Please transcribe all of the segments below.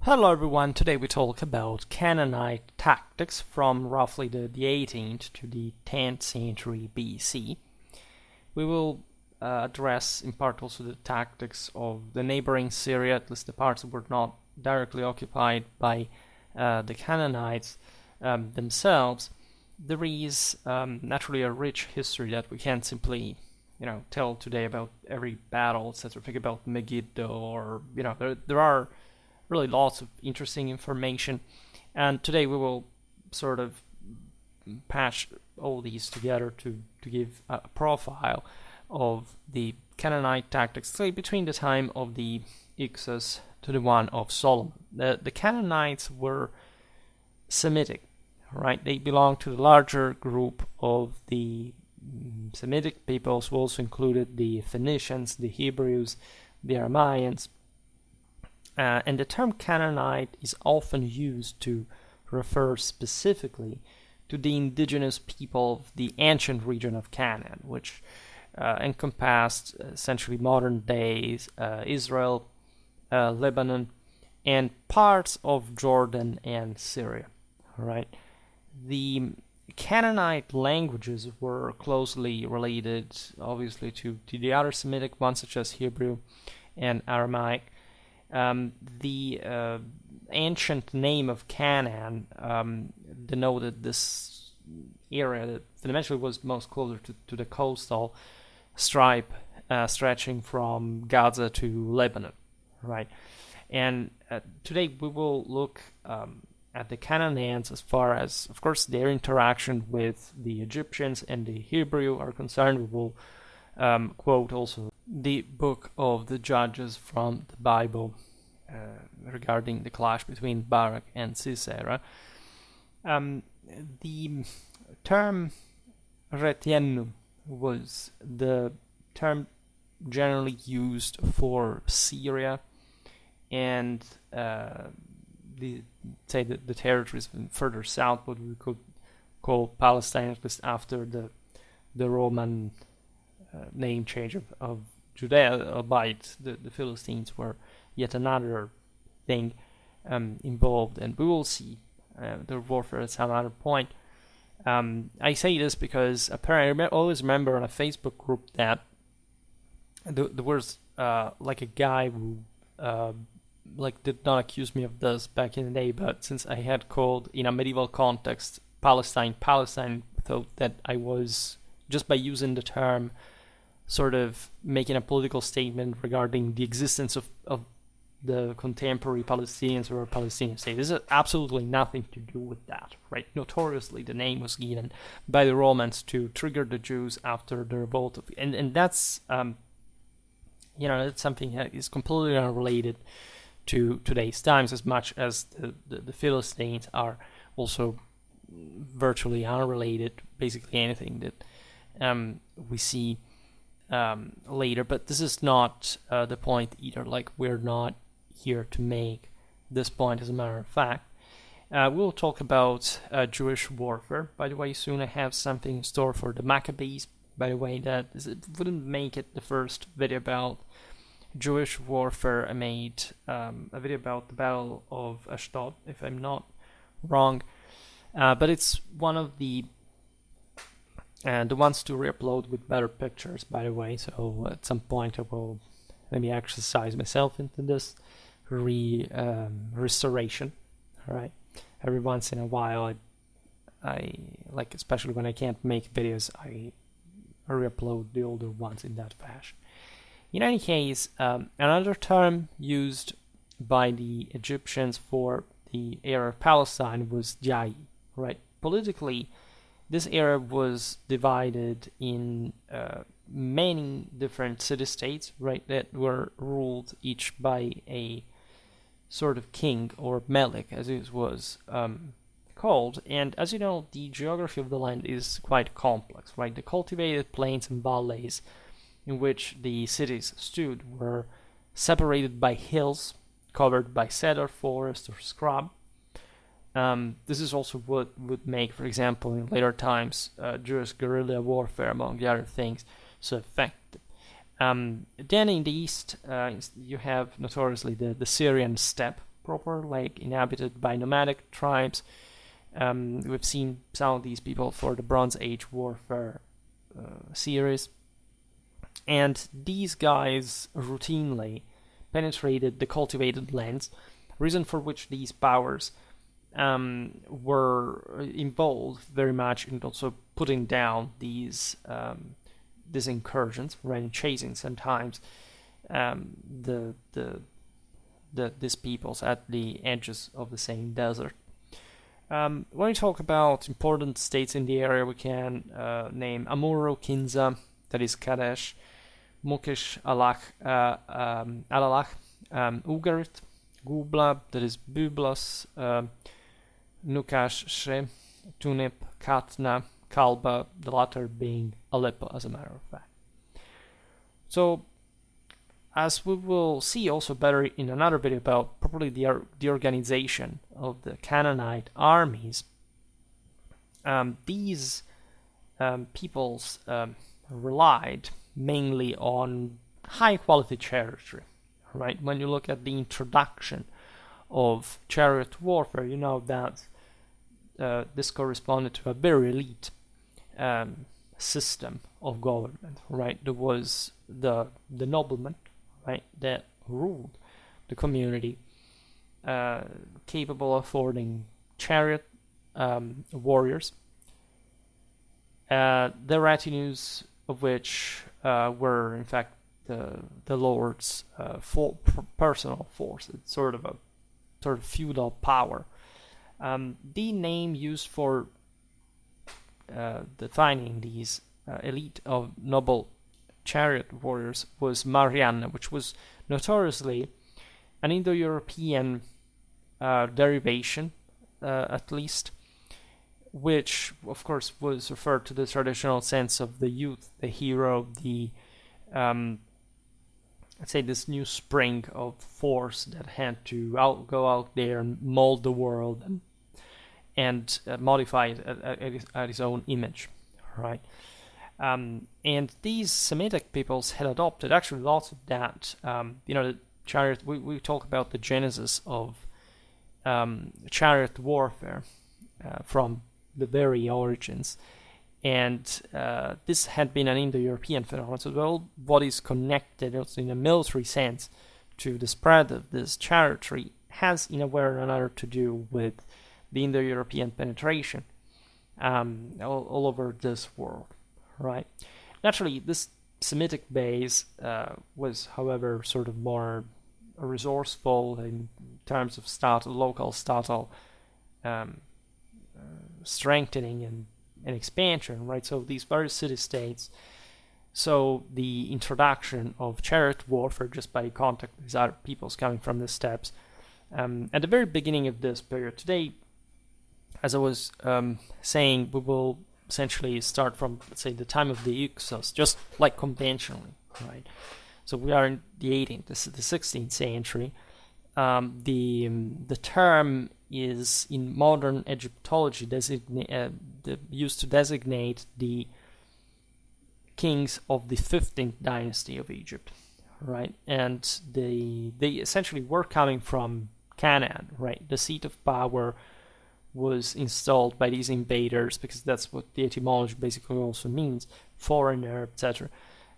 Hello everyone, today we talk about Canaanite tactics from roughly the 18th to the 10th century BC. We will address in part also the tactics of the neighboring Syria, at least the parts that were not directly occupied by the Canaanites themselves. There is naturally a rich history that we can't simply tell today about every battle, etc. Think about Megiddo, or there are really lots of interesting information, and today we will sort of patch all these together to give a profile of the Canaanite tactics, say between the time of the Ixus to the one of Solomon. The Canaanites were Semitic, right? They belonged to the larger group of the Semitic peoples, who also included the Phoenicians, the Hebrews, the Aramaeans. And the term Canaanite is often used to refer specifically to the indigenous people of the ancient region of Canaan, which encompassed essentially modern days Israel, Lebanon, and parts of Jordan and Syria. All right. The Canaanite languages were closely related, obviously, to the other Semitic ones, such as Hebrew and Aramaic. The ancient name of Canaan denoted this area that fundamentally was most closer to the coastal stripe stretching from Gaza to Lebanon, right? And today we will look at the Canaanites as far as, of course, their interaction with the Egyptians and the Hebrew are concerned. We will quote also the book of the Judges from the Bible regarding the clash between Barak and Sisera. The term retiennum was the term generally used for Syria and the territories further south, what we could call Palestine, at least after the Roman name change of Judea, albeit the Philistines were yet another thing involved, and we will see the warfare at some other point. I say this because apparently I always remember on a Facebook group that there was like a guy who did not accuse me of this back in the day, but since I had called in a medieval context Palestine, thought that I was, just by using the term, sort of making a political statement regarding the existence of the contemporary Palestinians or Palestinian state. This has absolutely nothing to do with that, right? Notoriously, the name was given by the Romans to trigger the Jews after the revolt and that's that's something that is completely unrelated to today's times, as much as the Philistines are also virtually unrelated, basically anything that we see later. But this is not the point either. Like, we're not here to make this point, as a matter of fact. We'll talk about Jewish warfare. By the way, soon I have something in store for the Maccabees. By the way, it wouldn't make it the first video about Jewish warfare. I made a video about the Battle of Ashdod, if I'm not wrong. But it's one of the ones to re-upload with better pictures, by the way. So at some point I will maybe exercise myself into this restoration. All right. Every once in a while, I like, especially when I can't make videos, I re-upload the older ones in that fashion. In any case, another term used by the Egyptians for the area of Palestine was Jai, right? Politically, this area was divided in many different city-states, right, that were ruled each by a sort of king, or melek, as it was called. And as you know, the geography of the land is quite complex, right? The cultivated plains and valleys in which the cities stood were separated by hills covered by cedar forest or scrub. This is also what would make, for example, in later times, Jewish guerrilla warfare, among the other things, so effective. Then in the east, you have notoriously the Syrian steppe, proper, like inhabited by nomadic tribes. We've seen some of these people for the Bronze Age warfare series. And these guys routinely penetrated the cultivated lands, reason for which these powers were involved very much in also putting down these incursions, right, and chasing sometimes these peoples at the edges of the same desert. When we talk about important states in the area, we can name Amuro, Kinza, that is Kadesh, Mukish, Alalach, Ugarit, Gubla, that is Byblos, Nukash, Shre, Tunip, Katna, Kalba, the latter being Aleppo, as a matter of fact. So, as we will see also better in another video about probably the organization of the Canaanite armies, these peoples relied mainly on high-quality chariotry, right? When you look at the introduction of chariot warfare, you know that this corresponded to a very elite system of government, right? There was the nobleman, right, that ruled the community, capable of affording chariot warriors, the retinues of which were in fact the lord's personal force. It's sort of feudal power. The name used for defining these elite of noble chariot warriors was Marianne, which was notoriously an Indo-European derivation, at least, which of course was referred to the traditional sense of the youth, the hero, the let's say this new spring of force that had to go out there and mold the world and modify it at his own image, right? And these Semitic peoples had adopted actually lots of that. The chariot. We talk about the genesis of chariot warfare from the very origins, and this had been an Indo-European phenomenon. So well, what is connected also in a military sense to the spread of this chariotry has, in a way or another, to do with the Indo-European penetration all over this world, right? Naturally, this Semitic base was, however, sort of more resourceful in terms of local statal strengthening and expansion, right? So these various city-states saw the introduction of chariot warfare just by contact with other peoples coming from the steppes at the very beginning of this period. Today, as I was saying, we will essentially start from, let's say, the time of the Hyksos, just like conventionally, right? So we are in the 18th, this is the 16th century. The term is in modern Egyptology used to designate the kings of the 15th dynasty of Egypt, right? And they essentially were coming from Canaan, right? The seat of power was installed by these invaders, because that's what the etymology basically also means, foreigner, etc.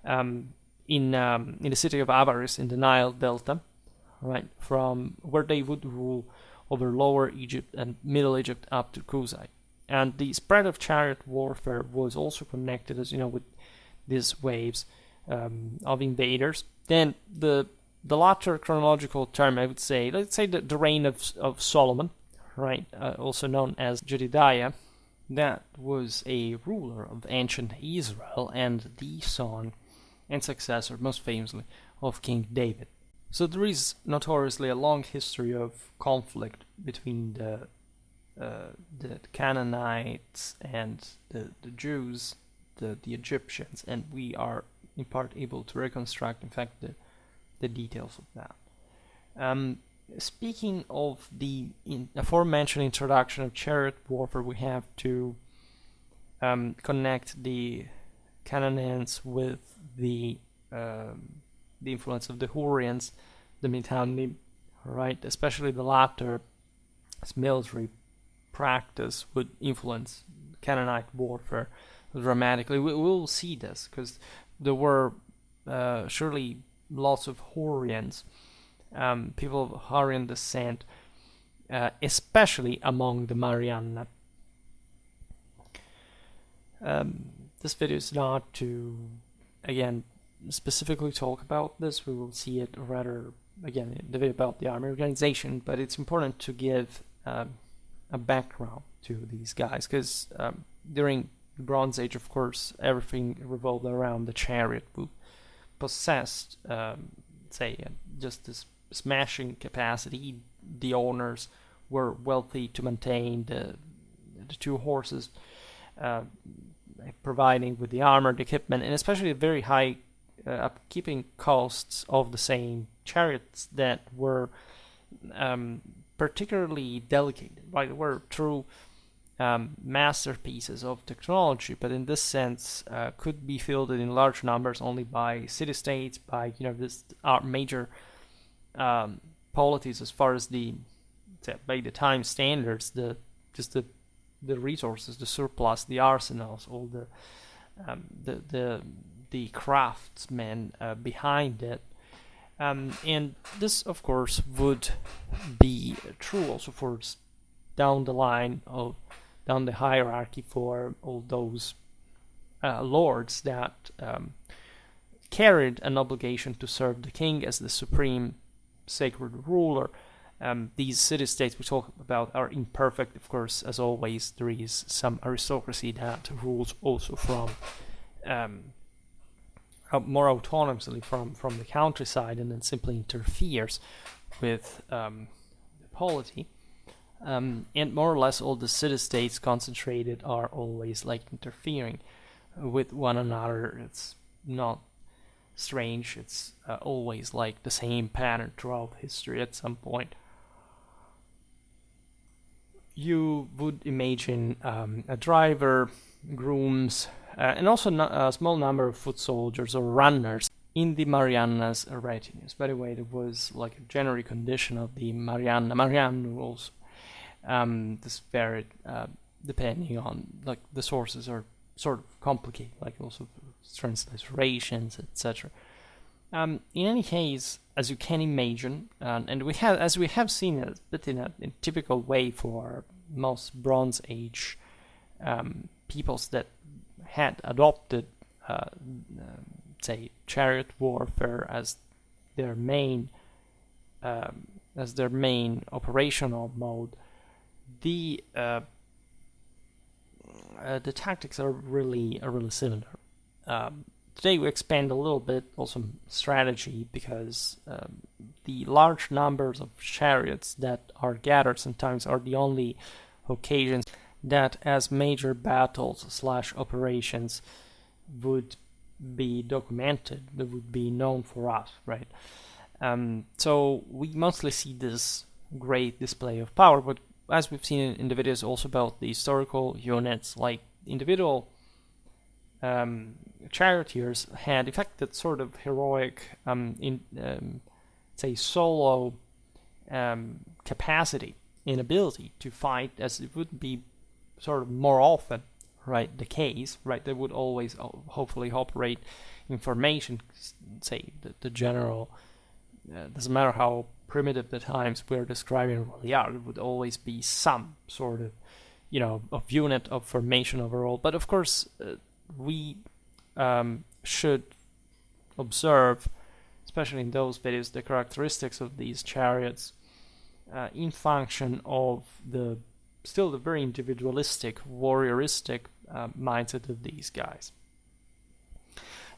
In the city of Avaris in the Nile Delta, right, from where they would rule over Lower Egypt and Middle Egypt up to Kuzai. And the spread of chariot warfare was also connected, as you know, with these waves of invaders. Then the latter chronological term, I would say, let's say the reign of Solomon, right, also known as Jedidiah, that was a ruler of ancient Israel and the son and successor, most famously, of King David. So there is notoriously a long history of conflict between the Canaanites and the Jews, the Egyptians, and we are in part able to reconstruct, in fact, the details of that. Speaking of the aforementioned introduction of chariot warfare, we have to connect the Canaanites with the influence of the Hurrians, the Mitanni, right? Especially the latter, as military practice would influence Canaanite warfare dramatically. We will see this because there were surely lots of Hurrians, people of Hurrian descent, especially among the Mariana. This video is not to, again, specifically talk about this. We will see it rather, again, in the video about the army organization, but it's important to give a background to these guys, because during the Bronze Age, of course, everything revolved around the chariot, who possessed, just this smashing capacity. The owners were wealthy to maintain the two horses, providing with the armor, the equipment, and especially the very high upkeeping costs of the same chariots that were particularly delicate, right? They were true masterpieces of technology, but in this sense could be fielded in large numbers only by city-states, by this major polities as far as by the time standards, the resources, the surplus, the arsenals, all the craftsmen behind it. And this, of course, would be true also for down the hierarchy for all those lords that carried an obligation to serve the king as the supreme sacred ruler. These city-states we talk about are imperfect, of course. As always, there is some aristocracy that rules also from more autonomously from the countryside, and then simply interferes with the polity. And more or less all the city-states concentrated are always interfering with one another. It's not strange. It's always the same pattern throughout history at some point. You would imagine a driver, grooms, and also a small number of foot soldiers or runners in the Mariana's retinues. By the way, there was a general condition of the Mariana rules. This varied depending on the sources are sort of complicated, also transliterations, etc. In any case, as you can imagine, and as we have seen a bit in a typical way for most Bronze Age peoples that had adopted, chariot warfare as their main operational mode, the tactics are really similar. Today we expand a little bit also strategy, because the large numbers of chariots that are gathered sometimes are the only occasions that as major battles / operations would be documented, that would be known for us, right? So we mostly see this great display of power, but as we've seen in the videos also about the historical units, individual charioteers had in fact that sort of heroic solo capacity and ability to fight, as it would be sort of more often the case, they would always hopefully operate information, the general, doesn't matter how primitive the times we're describing really are, it would always be some sort of of unit of formation overall. But of course we should observe, especially in those videos, the characteristics of these chariots in function of the very individualistic, warrioristic mindset of these guys.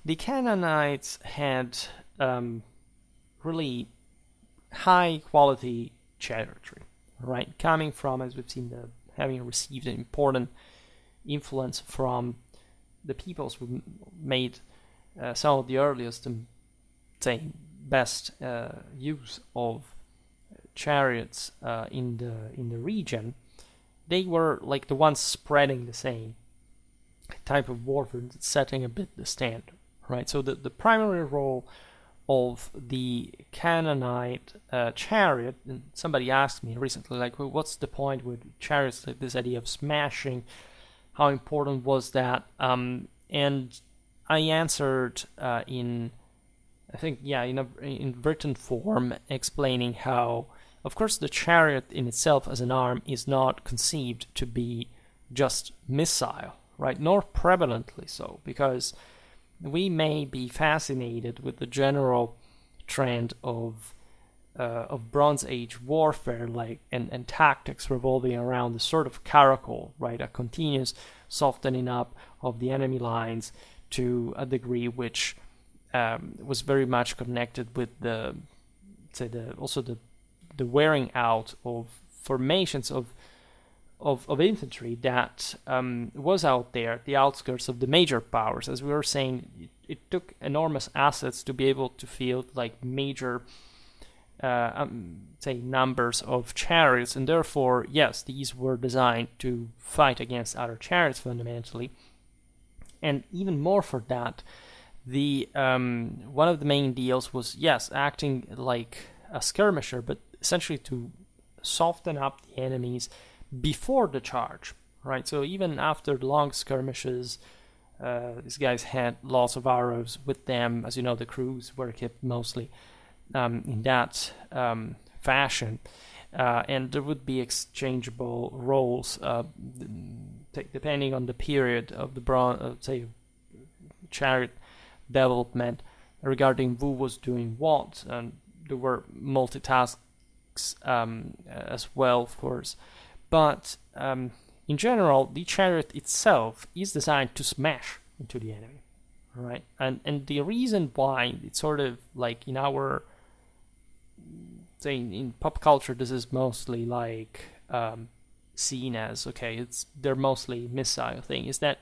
The Canaanites had really high quality chariotry, coming from, as we've seen, having received an important influence from the peoples who made some of the earliest and best use of chariots in the region. They were the ones spreading the same type of warfare, setting a bit the standard, So the primary role of the Canaanite chariot. And somebody asked me recently, like, well, what's the point with chariots? Like this idea of smashing, how important was that? And I answered in written form, explaining how, of course, the chariot in itself as an arm is not conceived to be just missile, right? Nor prevalently so, because we may be fascinated with the general trend of Bronze Age warfare, like and tactics revolving around the sort of caracole, right? A continuous softening up of the enemy lines to a degree which was very much connected with the wearing out of formations of infantry that was out there at the outskirts of the major powers. As we were saying, it took enormous assets to be able to field like major numbers of chariots, and therefore, yes, these were designed to fight against other chariots fundamentally. And even more for that, the one of the main deals was, yes, acting like a skirmisher, but essentially to soften up the enemies before the charge, right? So even after the long skirmishes, these guys had lots of arrows with them. As you know, the crews were equipped mostly in that fashion, and there would be exchangeable roles depending on the period of the chariot development regarding who was doing what, and there were multitasks as well, of course. But in general, the chariot itself is designed to smash into the enemy, right? And the reason why it's sort of like in our, say, in pop culture, this is mostly like seen as, okay, they're mostly missile thing, is that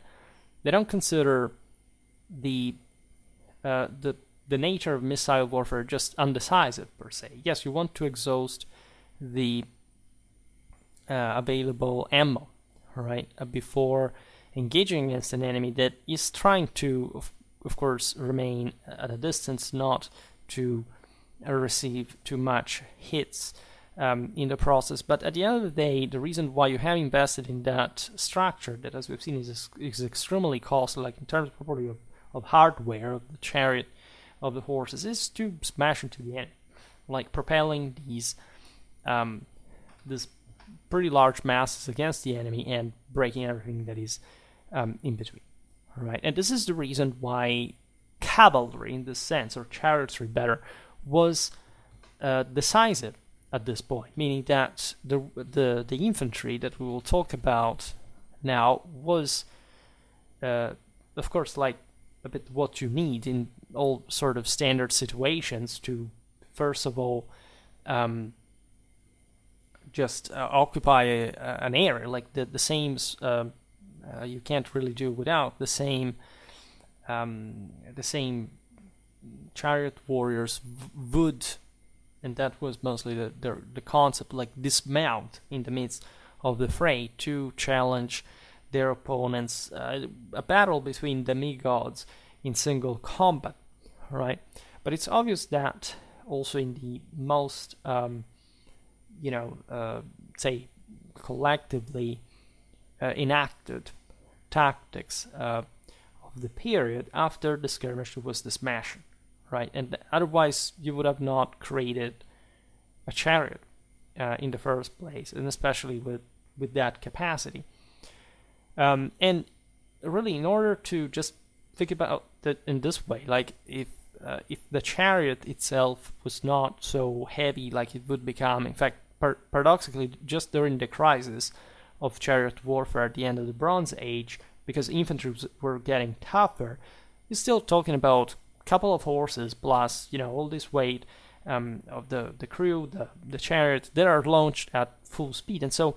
they don't consider the nature of missile warfare just undecisive per se. Yes, you want to exhaust the available ammo, right, before engaging against an enemy that is trying to, of course, remain at a distance, not to receive too much hits in the process. But at the end of the day, the reason why you have invested in that structure, that as we've seen is extremely costly, like in terms probably of hardware, of the chariot, of the horses, is to smash into the enemy, like propelling these this pretty large masses against the enemy and breaking everything that is in between. All right, and this is the reason why cavalry, in this sense, or chariotry better, was decisive at this point, meaning that the infantry that we will talk about now was, of course, like a bit what you need in all sort of standard situations to, first of all, just occupy an area, like the same. You can't really do without the same chariot warriors would, and that was mostly the concept, like dismount in the midst of the fray to challenge their opponents. A battle between demigods in single combat, right? But it's obvious that also in the most say collectively enacted tactics of the period after the skirmish was the smashing, right? And otherwise you would have not created a chariot in the first place, and especially with that capacity. And really, in order to just think about that in this way, like if the chariot itself was not so heavy like it would become, in fact, paradoxically, just during the crisis of chariot warfare at the end of the Bronze Age, because infantry were getting tougher, you're still talking about a couple of horses plus, all this weight of the crew, the chariot that are launched at full speed. And so,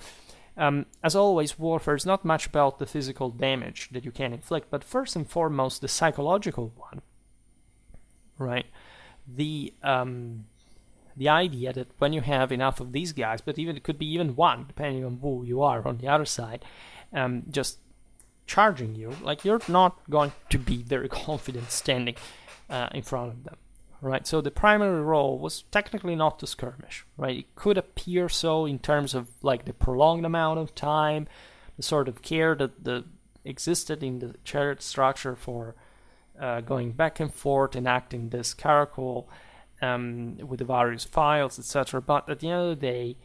as always, warfare is not much about the physical damage that you can inflict, but first and foremost, the psychological one, right? The idea that when you have enough of these guys, but even it could be even one, depending on who you are on the other side, just charging you, like you're not going to be very confident standing in front of them, right? So the primary role was technically not to skirmish, right? It could appear so in terms of like the prolonged amount of time, the sort of care that existed in the chariot structure for going back and forth, enacting this caracole with the various files, etc. But at the end of the day,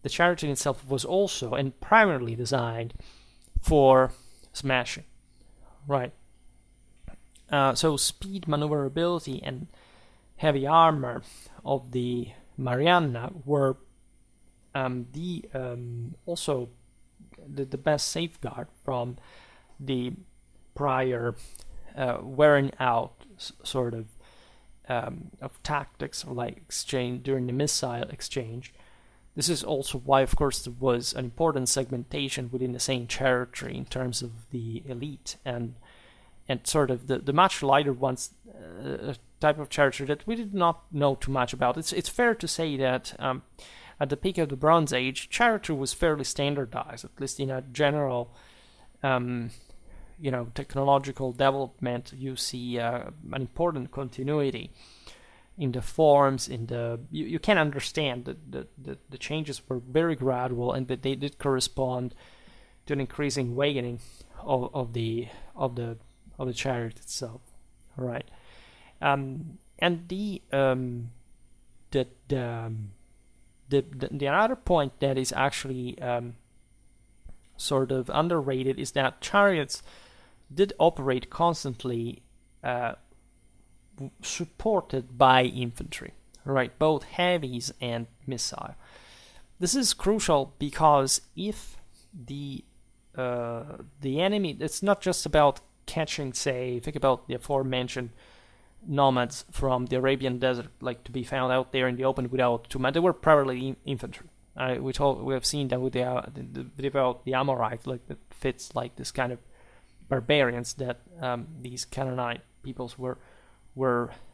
the chariot in itself was also and primarily designed for smashing, right? So speed, maneuverability, and heavy armor of the Marianna were also the best safeguard from the prior wearing out sort of tactics, or like exchange during the missile exchange. This is also why, of course, there was an important segmentation within the same chariotry in terms of the elite and sort of the much lighter ones, type of chariotry that we did not know too much about. It's fair to say that at the peak of the Bronze Age, chariotry was fairly standardized, at least in a general technological development. You see an important continuity in the forms, you can understand that the changes were very gradual and that they did correspond to an increasing weighting of the chariot itself, right? And the other point that is actually sort of underrated is that chariots did operate constantly supported by infantry, right? Both heavies and missile. This is crucial because if the enemy, it's not just about catching, say, think about the aforementioned nomads from the Arabian desert, like to be found out there in the open without too much. They were primarily infantry. We have seen that with the Amorite, like that fits like this kind of barbarians that these Canaanite peoples were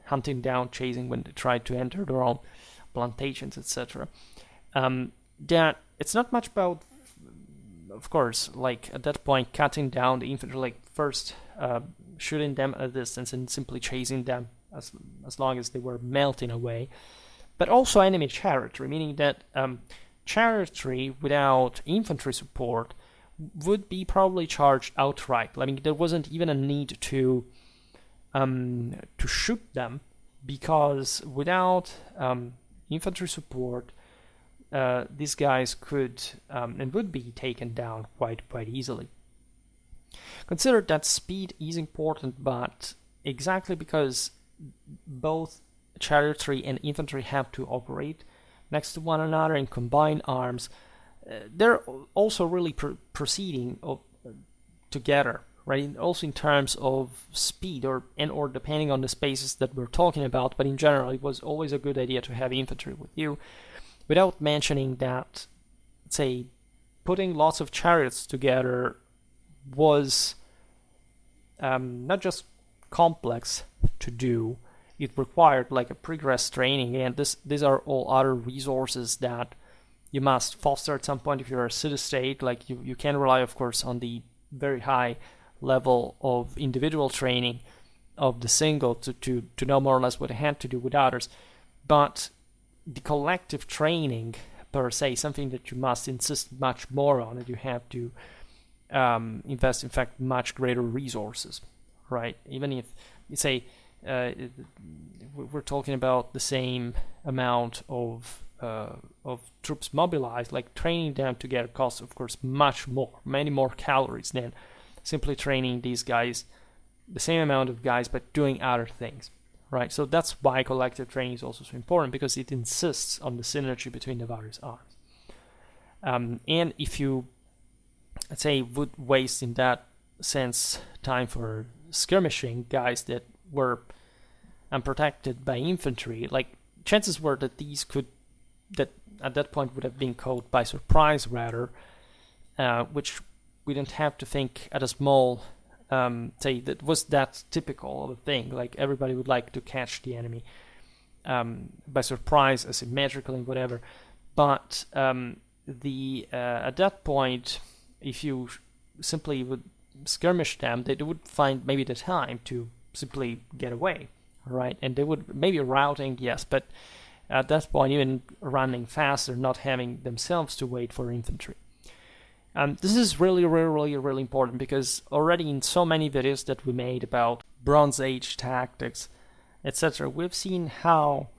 hunting down, chasing when they tried to enter their own plantations, etc. That it's not much about, of course, like at that point, cutting down the infantry, like first shooting them at a distance and simply chasing them as long as they were melting away, but also enemy chariotry, meaning that chariotry without infantry support would be probably charged outright. I mean, there wasn't even a need to shoot them, because without infantry support, these guys could and would be taken down quite easily. Consider that speed is important, but exactly because both chariotry and infantry have to operate next to one another and combine arms, they're also really proceeding together, right? Also in terms of speed, or depending on the spaces that we're talking about, but in general, it was always a good idea to have infantry with you. Without mentioning that, say, putting lots of chariots together was not just complex to do, it required like a progress training, and these are all other resources that you must foster at some point if you're a city-state. Like you can rely, of course, on the very high level of individual training of the single to know more or less what they had to do with others, but the collective training per se, something that you must insist much more on, and you have to invest, in fact, much greater resources, right? Even if you say we're talking about the same amount of troops mobilized, like training them together costs, of course, many more calories than simply training these guys, the same amount of guys, but doing other things, right? So that's why collective training is also so important, because it insists on the synergy between the various arms. And if you, let's say, would waste in that sense time for skirmishing guys that were unprotected by infantry, like chances were that that at that point would have been caught by surprise rather, which we didn't have to think at a small, say, that was that typical of a thing. Like everybody would like to catch the enemy by surprise, asymmetrically, whatever. But at that point, if you simply would skirmish them, they would find maybe the time to simply get away, right? And they would maybe routing, yes, but at that point even running faster, not having themselves to wait for infantry. This is really important, because already in so many videos that we made about Bronze Age tactics, etc., we've seen how,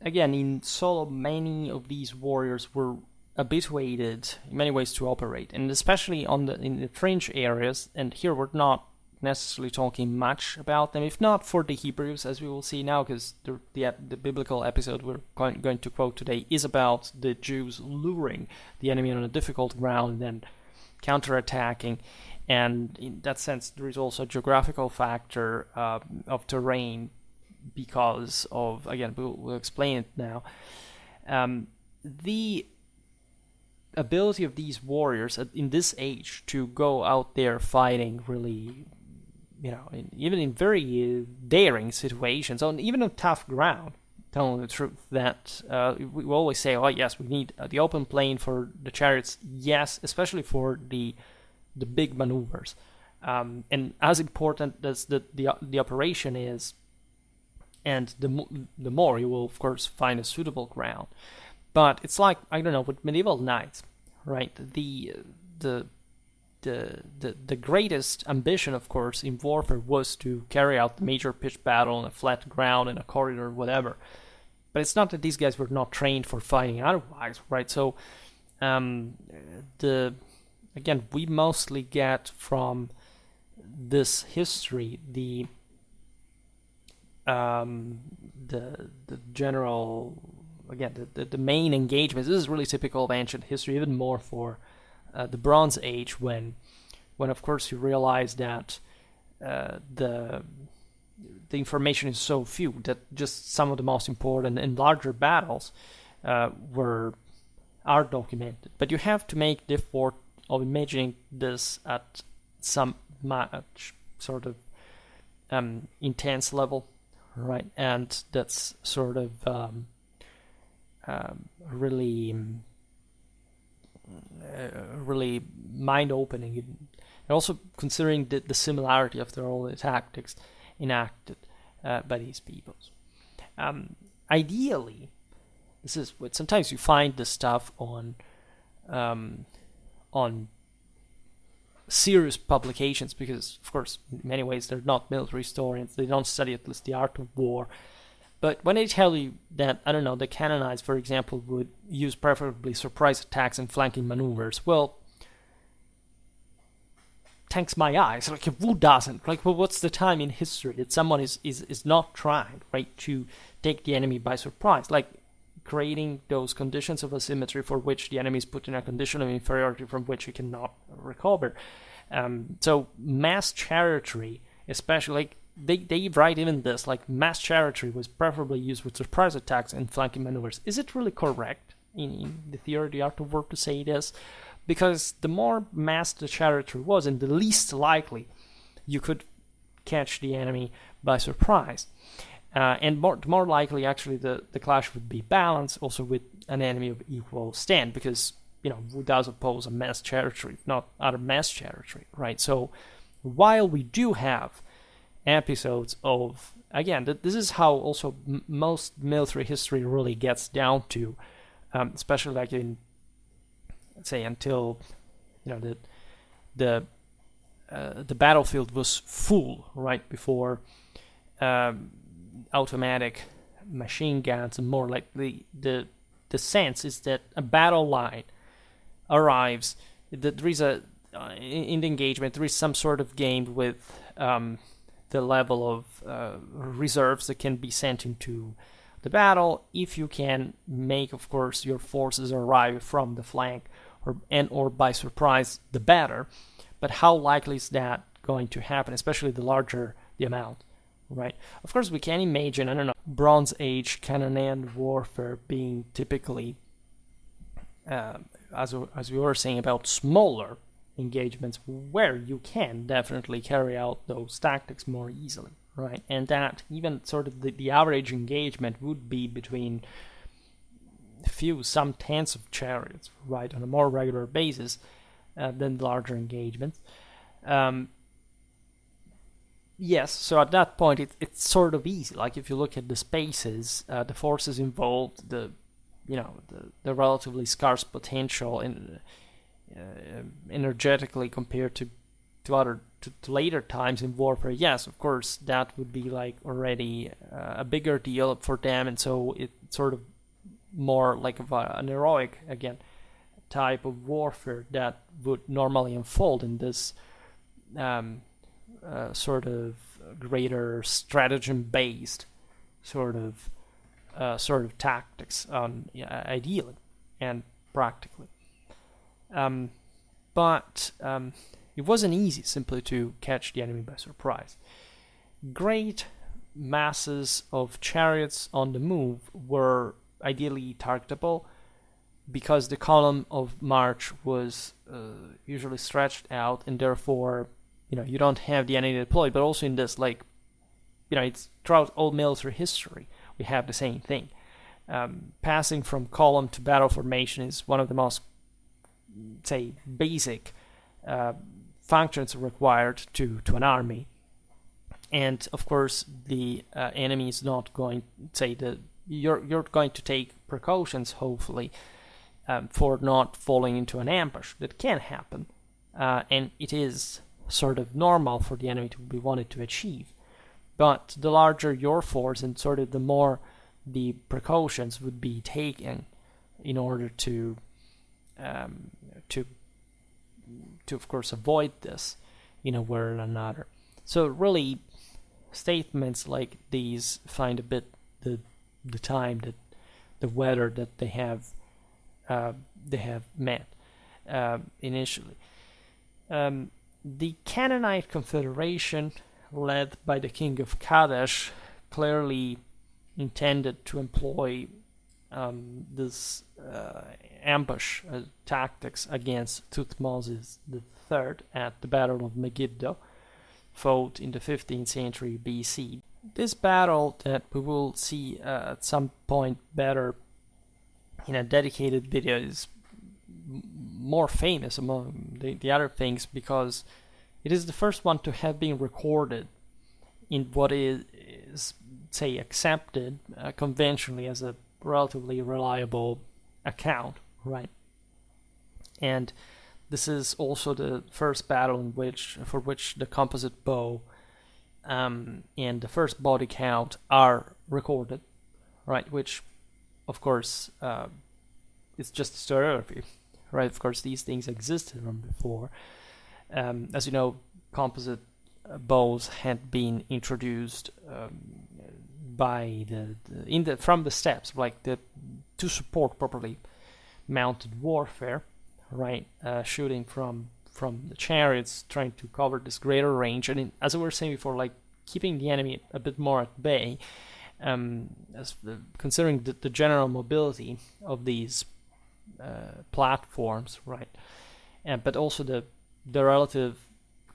again, in solo, many of these warriors were habituated in many ways to operate, and especially in the fringe areas. And here we're not necessarily talking much about them, if not for the Hebrews, as we will see now, because the biblical episode we're going to quote today is about the Jews luring the enemy on a difficult ground and then counterattacking. And in that sense, there is also a geographical factor of terrain, because of, again, we'll explain it now, the ability of these warriors in this age to go out there fighting really, even in very daring situations, even on tough ground, telling the truth, that we always say, oh yes, we need the open plain for the chariots, yes, especially for the big maneuvers, and as important as the operation is, and the more you will of course find a suitable ground. But it's like, I don't know, with medieval knights, right? The greatest ambition, of course, in warfare was to carry out the major pitched battle on a flat ground, in a corridor, whatever. But it's not that these guys were not trained for fighting otherwise, right? So, again, we mostly get from this history the general, again, the main engagements. This is really typical of ancient history, even more for the Bronze Age, when of course you realize that the information is so few that just some of the most important and larger battles are documented. But you have to make the effort of imagining this at some much sort of intense level, right? And that's sort of really mind-opening, and also considering the similarity of all the tactics enacted by these peoples. Ideally, this is what sometimes you find this stuff on serious publications, because of course in many ways they're not military historians, they don't study at least the art of war. But when they tell you that, I don't know, the Canaanites, for example, would use preferably surprise attacks and flanking maneuvers, well, thanks my eyes. Like, who doesn't? Like, well, what's the time in history that someone is not trying, right, to take the enemy by surprise? Like, creating those conditions of asymmetry for which the enemy is put in a condition of inferiority from which he cannot recover. So mass chariotry, especially, like, they write even this, like, mass chariotry was preferably used with surprise attacks and flanking maneuvers. Is it really correct in the theory of the art of war to say it is? Because the more mass the chariotry was, and the least likely you could catch the enemy by surprise. And more likely, actually, the clash would be balanced, also with an enemy of equal stand, because, who does oppose a mass chariotry, if not other mass chariotry, right? So while we do have episodes of, again, this is how also most military history really gets down to, especially like in, let's say, until the battlefield was full, right, before automatic machine guns, and more like the sense is that a battle line arrives, that there is in the engagement there is some sort of game with the level of reserves that can be sent into the battle, if you can make, of course, your forces arrive from the flank or by surprise, the better. But how likely is that going to happen, especially the larger the amount, right? Of course, we can imagine, I don't know, Bronze Age Cananaean warfare being typically, as we were saying, about smaller engagements where you can definitely carry out those tactics more easily, right? And that even sort of the average engagement would be between some tens of chariots, right, on a more regular basis than larger engagements. Yes, so at that point it's sort of easy. Like if you look at the spaces, the forces involved, the relatively scarce potential in energetically compared to other to later times in warfare. Yes, of course, that would be like already a bigger deal for them, and so it's sort of more like an heroic again type of warfare that would normally unfold in this sort of greater stratagem-based sort of tactics, ideally and practically. But it wasn't easy simply to catch the enemy by surprise. Great masses of chariots on the move were ideally targetable because the column of march was usually stretched out, and therefore you don't have the enemy deployed. But also in this, it's throughout all military history we have the same thing. Passing from column to battle formation is one of the most, say, basic functions required to an army. And of course the enemy is not going, say, you're going to take precautions, hopefully, for not falling into an ambush. That can happen, and it is sort of normal for the enemy to be wanted to achieve. But the larger your force, and sort of the more the precautions would be taken in order to of course avoid this in a way or another. So really, statements like these find a bit the time that the weather that they have met initially. The Canaanite confederation, led by the king of Kadesh, clearly intended to employ this ambush tactics against Thutmose III at the Battle of Megiddo, fought in the 15th century BC. This battle, that we will see at some point better in a dedicated video, is more famous among the other things because it is the first one to have been recorded in what is say, accepted conventionally as a relatively reliable account, right? And this is also the first battle for which the composite bow and the first body count are recorded, right? Which, of course, it's just historiography, right? Of course, these things existed from before. As you know, composite bows had been introduced by from the steppes, to support properly mounted warfare, right? Shooting from the chariots, trying to cover this greater range, and as I was saying before, keeping the enemy a bit more at bay, considering the general mobility of these platforms, right? But also the relative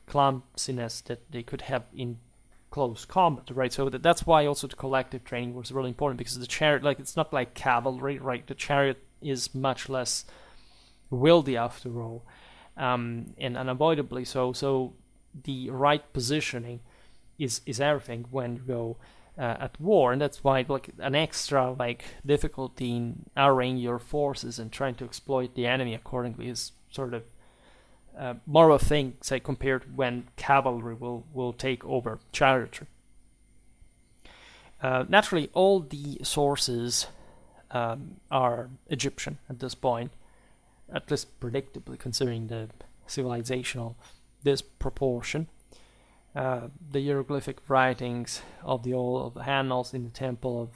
clumsiness that they could have in close combat, right? So that's why also the collective training was really important, because the chariot, it's not like cavalry, right? The chariot is much less wieldy after all, and unavoidably so. So the right positioning is everything when you go at war, and that's why an extra difficulty in arraying your forces and trying to exploit the enemy accordingly is sort of more of a thing, say, compared to when cavalry will take over chariotry. Naturally, all the sources are Egyptian at this point, at least predictably, considering the civilizational disproportion. The hieroglyphic writings of the old annals in the temple of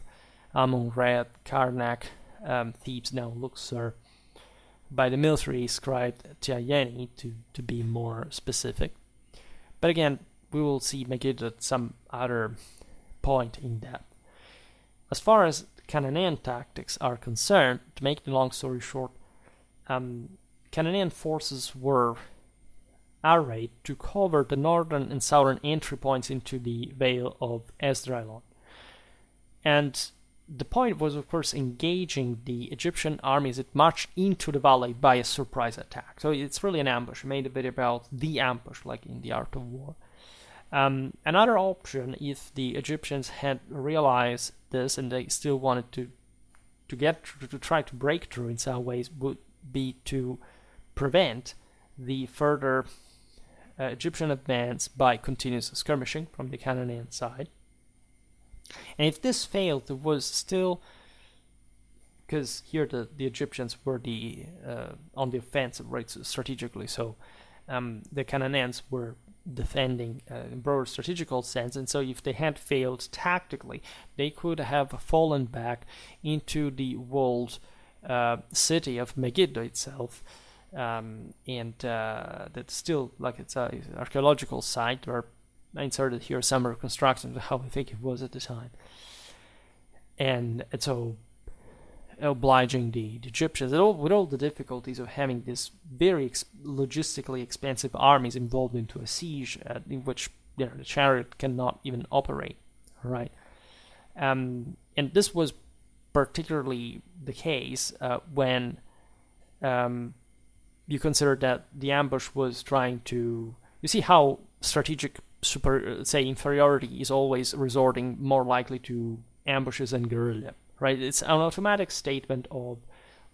Amun-Re, Karnak, Thebes, now Luxor, by the military scribe Tiayeni, to be more specific. But again, we will see Megiddo at some other point in depth. As far as Cananaean tactics are concerned, to make the long story short, Cananaean forces were arrayed to cover the northern and southern entry points into the Vale of Esdraelon. And the point was, of course, engaging the Egyptian army as it marched into the valley by a surprise attack. So it's really an ambush. I made a video about the ambush, like in the art of war. Another option, if the Egyptians had realized this and they still wanted to try to break through in some ways, would be to prevent the further Egyptian advance by continuous skirmishing from the Cananaean side. And if this failed, there was still, because here the Egyptians were on the offensive, right, strategically, so the Canaanites were defending in broader strategical sense, and so if they had failed tactically, they could have fallen back into the walled city of Megiddo itself, and that's still, like, it's an archaeological site, or I inserted here some reconstructions of how I think it was at the time, and so obliging the Egyptians, with all the difficulties of having this very logistically expensive armies involved into a siege in which the chariot cannot even operate, right? And this was particularly the case when you consider that the ambush was trying to... You see how strategic inferiority is always resorting more likely to ambushes and guerrilla. Right, it's an automatic statement of,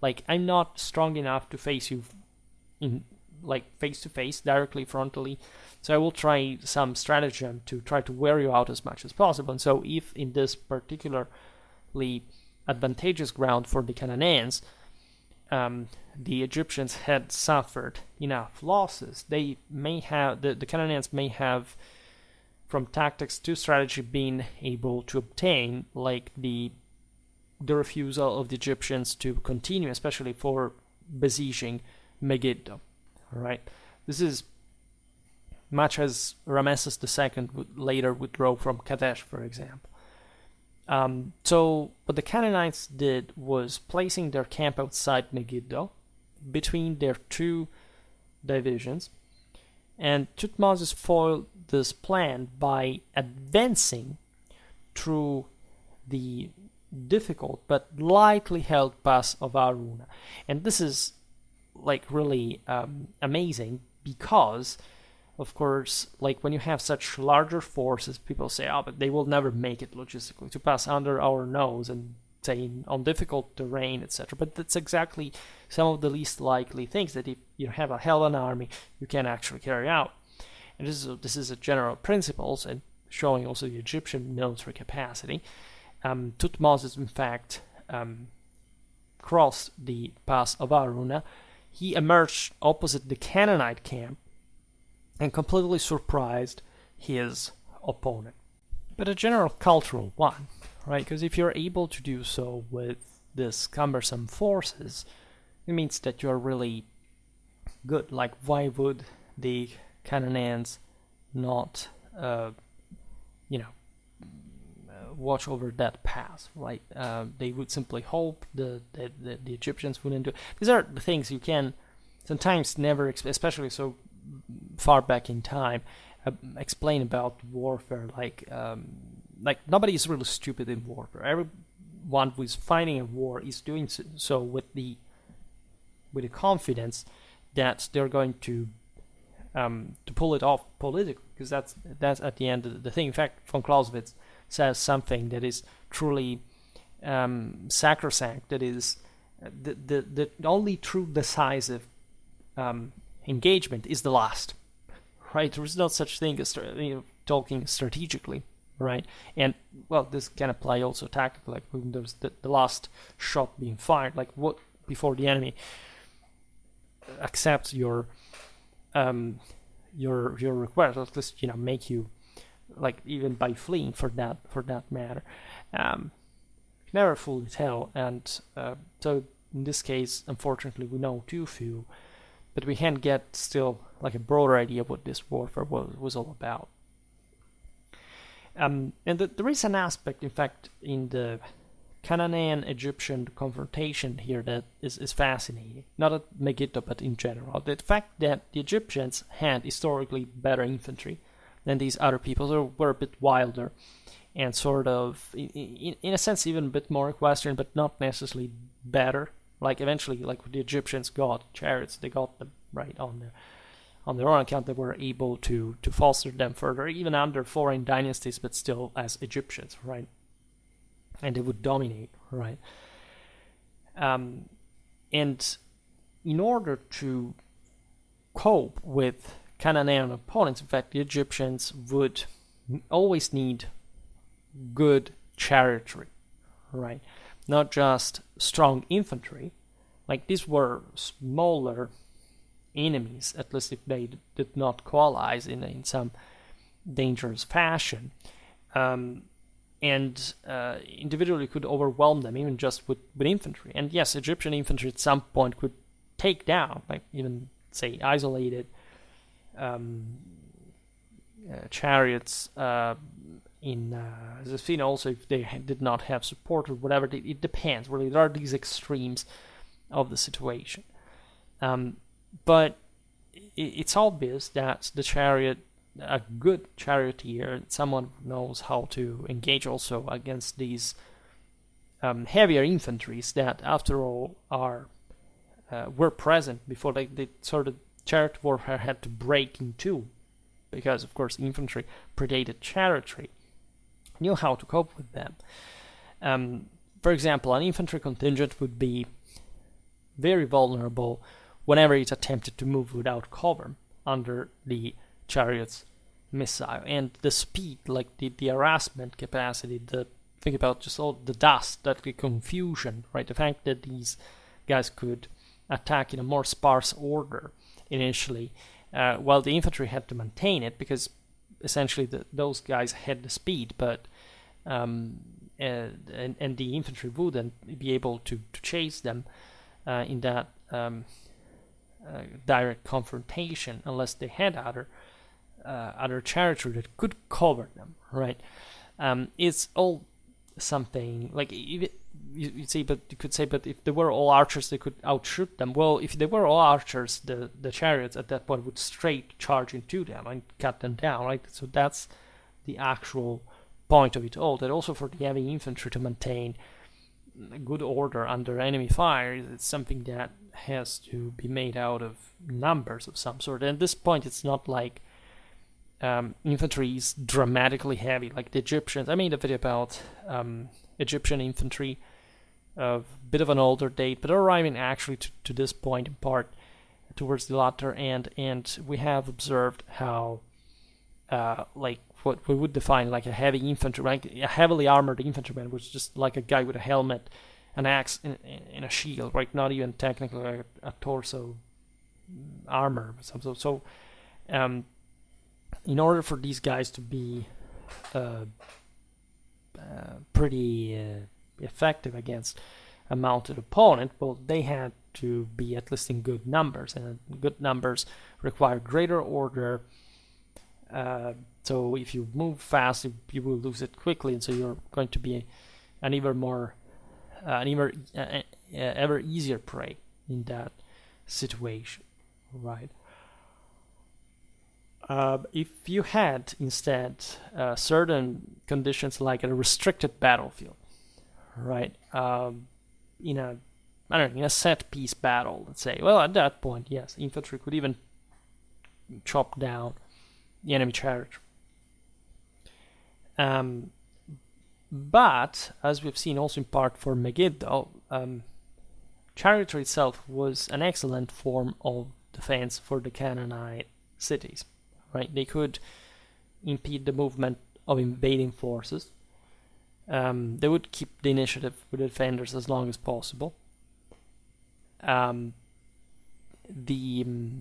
like, I'm not strong enough to face you in, like, face to face, directly, frontally, so I will try some stratagem to try to wear you out as much as possible. And so if in this particularly advantageous ground for the Cananaeans, the Egyptians had suffered enough losses, they may have, the Cananaeans may have, from tactics to strategy, been able to obtain, like, the refusal of the Egyptians to continue, especially for besieging Megiddo. All right, this is much as Ramesses II would later withdraw from Kadesh, for example. So what the Canaanites did was placing their camp outside Megiddo, between their two divisions, and Thutmose foiled this plan by advancing through the difficult but lightly held pass of Aruna. And this is, like, really amazing, because of course, like, when you have such larger forces, people say, oh, but they will never make it logistically to pass under our nose and say on difficult terrain, etc. But that's exactly some of the least likely things that if you have a hell of an army, you can actually carry out. And this is a general principles, and showing also the Egyptian military capacity. Thutmose, in fact, crossed the pass of Aruna. He emerged opposite the Canaanite camp and completely surprised his opponent. But a general cultural one, right? Because if you're able to do so with this cumbersome forces, it means that you're really good. Like, why would the Canaanians not, watch over that pass, right? They would simply hope the Egyptians wouldn't do it. These are the things you can sometimes never, especially so far back in time, explain about warfare. Like nobody is really stupid in warfare. Everyone who is fighting a war is doing so with the confidence that they're going to pull it off politically, because that's at the end of the thing. In fact, von Clausewitz says something that is truly sacrosanct. That is, the only true decisive engagement is the last, right? There is no such thing as talking strategically, right? And well, this can apply also tactically. Like when there's the last shot being fired, like what before the enemy accepts your request, or at least make you, like, even by fleeing for that matter. Never fully tell, and so in this case, unfortunately, we know too few, but we can get still like a broader idea of what this warfare was all about. And there is an aspect, in fact, in the Cananaean-Egyptian confrontation here that is fascinating. Not at Megiddo, but in general. The fact that the Egyptians had historically better infantry than these other peoples, or were a bit wilder, and sort of, in a sense, even a bit more equestrian, but not necessarily better. Like eventually, like the Egyptians got chariots, they got them right on on their own account, they were able to foster them further, even under foreign dynasties, but still as Egyptians, right? And they would dominate, right? And in order to cope with Cananaean opponents, in fact, the Egyptians would always need good chariotry, right? Not just strong infantry. Like, these were smaller enemies, at least if they did not coalesce in some dangerous fashion. And individually could overwhelm them, even just with infantry. And yes, Egyptian infantry at some point could take down, like even, say, isolated chariots in Zefina, also if they did not have support or whatever. It depends, really. There are these extremes of the situation. But it's obvious that the chariot, a good charioteer, someone who knows how to engage also against these heavier infantries that, after all, were present before they sort of chariot warfare had to break in two, because of course infantry predated chariotry, knew how to cope with them. For example, an infantry contingent would be very vulnerable whenever it attempted to move without cover under the chariot's missile. And the speed, like the harassment capacity, think about just all the dust, the confusion, right? The fact that these guys could attack in a more sparse order initially, while the infantry had to maintain it, because essentially those guys had the speed, but and the infantry wouldn't be able to chase them in that direct confrontation unless they had other chariotry that could cover them, right? It's all something like you say, but you could say, but if they were all archers, they could outshoot them. Well, if they were all archers, the chariots at that point would straight charge into them and cut them down, right? So that's the actual point of it all. That also for the heavy infantry to maintain good order under enemy fire, it's something that has to be made out of numbers of some sort. And at this point, it's not like infantry is dramatically heavy like the Egyptians. I made a video about Egyptian infantry of a bit of an older date, but arriving actually to this point in part towards the latter end, and we have observed how like what we would define like a heavy infantry, like a heavily armored infantryman, was just like a guy with a helmet, an axe, and a shield, right? Not even technically like a torso armor. So in order for these guys to be pretty effective against a mounted opponent, well, they had to be at least in good numbers, and good numbers require greater order. So if you move fast, you will lose it quickly, and so you're going to be an ever easier prey in that situation, right? If you had instead certain conditions like a restricted battlefield, right? In a set piece battle, let's say. Well, at that point, yes, infantry could even chop down the enemy chariot. But as we've seen also in part for Megiddo, chariotry itself was an excellent form of defense for the Canaanite cities. Right, they could impede the movement of invading forces. They would keep the initiative with the defenders as long as possible. They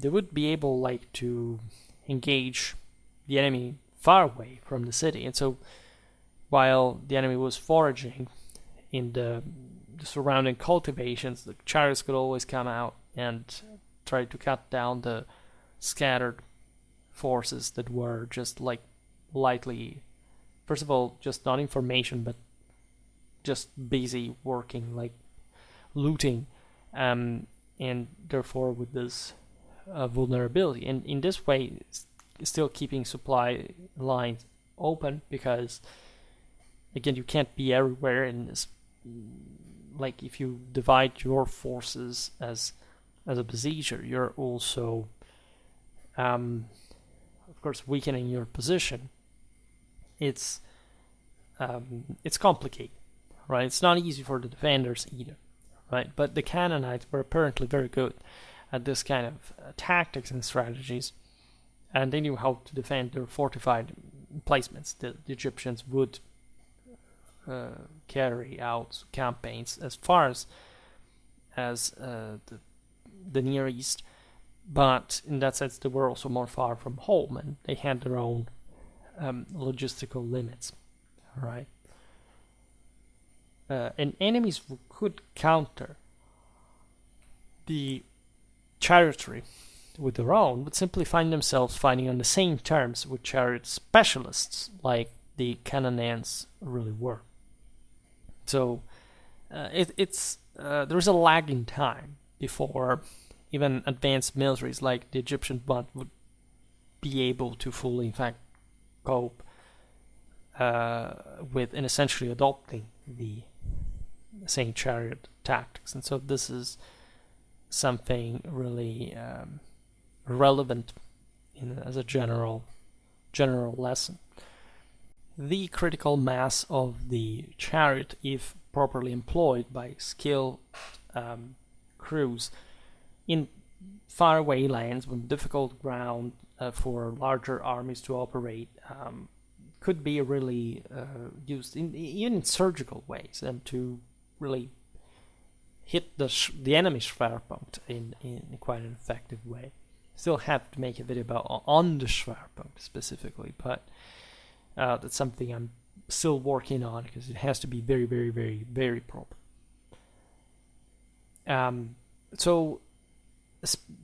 would be able, like, to engage the enemy far away from the city, and so while the enemy was foraging in the surrounding cultivations, the chariots could always come out and try to cut down the scattered forces that were just like lightly, first of all, just not information, but just busy working, like looting, and therefore with this vulnerability. And in this way, still keeping supply lines open, because again, you can't be everywhere. And like if you divide your forces as a besieger, you're also of course, weakening your position, it's complicated, right? It's not easy for the defenders either, right? But the Canaanites were apparently very good at this kind of tactics and strategies, and they knew how to defend their fortified placements. The Egyptians would carry out campaigns as far as the Near East, but in that sense they were also more far from home, and they had their own logistical limits, right? And enemies could counter the chariotry with their own would simply find themselves fighting on the same terms with chariot specialists like the Cananaeans really were. So there's a lag in time before even advanced militaries like the Egyptian one would be able to fully, in fact, cope with and essentially adopting the same chariot tactics. And so this is something really relevant as a general lesson. The critical mass of the chariot, if properly employed by skilled crews in faraway lands with difficult ground for larger armies to operate, could be really used even in surgical ways, and to really hit the enemy Schwerpunkt in quite an effective way. Still have to make a video on the Schwerpunkt specifically, but that's something I'm still working on because it has to be very, very, very, very proper. So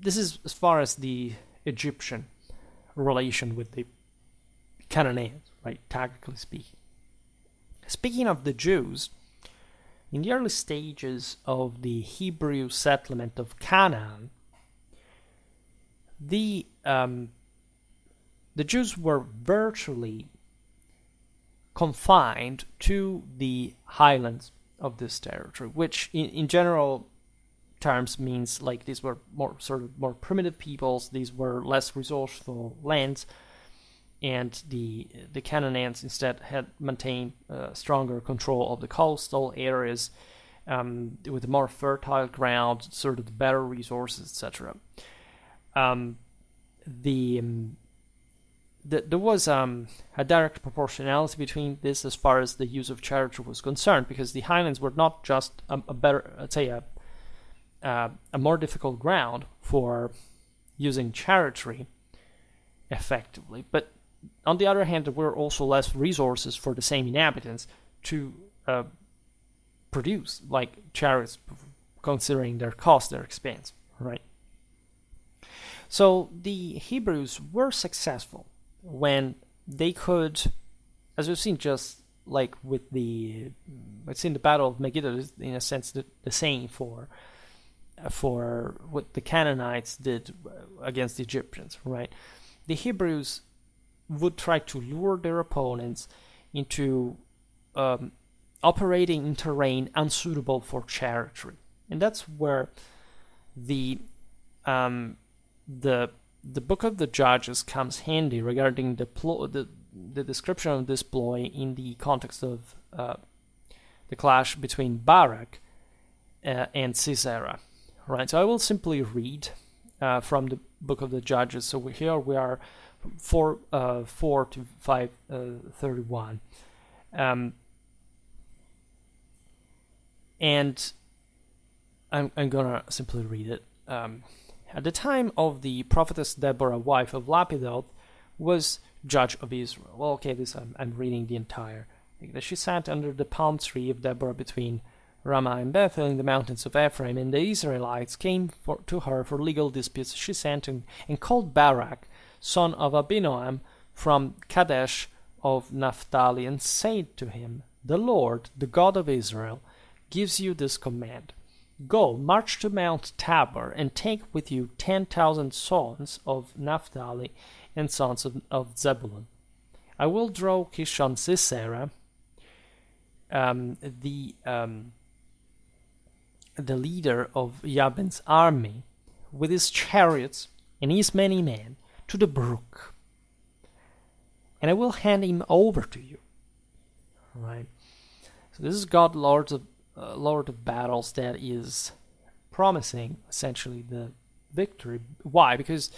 this is as far as the Egyptian relation with the Canaanites, right, tactically speaking. Speaking of the Jews, in the early stages of the Hebrew settlement of Canaan, the Jews were virtually confined to the highlands of this territory, which in general terms means like these were more primitive peoples, these were less resourceful lands, and the Canaanites instead had maintained stronger control of the coastal areas with more fertile ground, sort of better resources, etc. There was a direct proportionality between this as far as the use of chariotry was concerned, because the highlands were not just a better, let's say, a more difficult ground for using chariotry effectively, but on the other hand, there were also less resources for the same inhabitants to produce like chariots, considering their cost, their expense, right? So the Hebrews were successful when they could, as we've seen, just like with the Battle of Megiddo, in a sense the same for what the Canaanites did against the Egyptians, right? The Hebrews would try to lure their opponents into operating in terrain unsuitable for chariotry, and that's where the Book of the Judges comes handy regarding the description of this ploy in the context of the clash between Barak and Sisera, right? So I will simply read from the Book of the Judges. So here we are 4 to 5:31, and I'm gonna simply read it. At the time of the prophetess Deborah, wife of Lapidoth, was judge of Israel. Well, okay, this I'm reading the entire thing. She sat under the palm tree of Deborah between Ramah and Bethel in the mountains of Ephraim, and the Israelites came to her for legal disputes. She sent and called Barak, son of Abinoam, from Kadesh of Naphtali, and said to him, "The Lord, the God of Israel, gives you this command. Go, march to Mount Tabor, and take with you 10,000 sons of Naphtali and sons of Zebulun. I will draw Kishon Sisera, the leader of Jabin's army, with his chariots and his many men, to the brook, and I will hand him over to you. Right. So this is God, Lord of battles, that is promising essentially the victory. Why? Because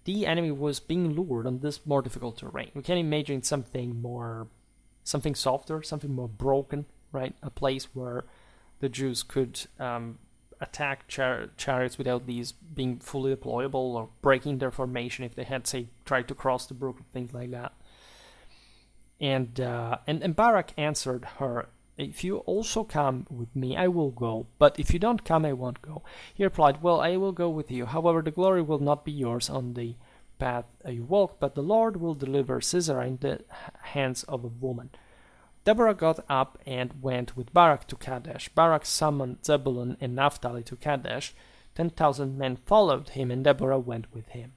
the enemy was being lured on this more difficult terrain. We can imagine something softer, something more broken, right? A place where the Jews could attack chariots without these being fully deployable or breaking their formation if they had, say, tried to cross the brook, things like that. And Barak answered her, "If you also come with me, I will go. But if you don't come, I won't go." He replied, "Well, I will go with you. However, the glory will not be yours on the path you walk, but the Lord will deliver Sisera in the hands of a woman." Deborah got up and went with Barak to Kadesh. Barak summoned Zebulun and Naphtali to Kadesh. 10,000 men followed him, and Deborah went with him.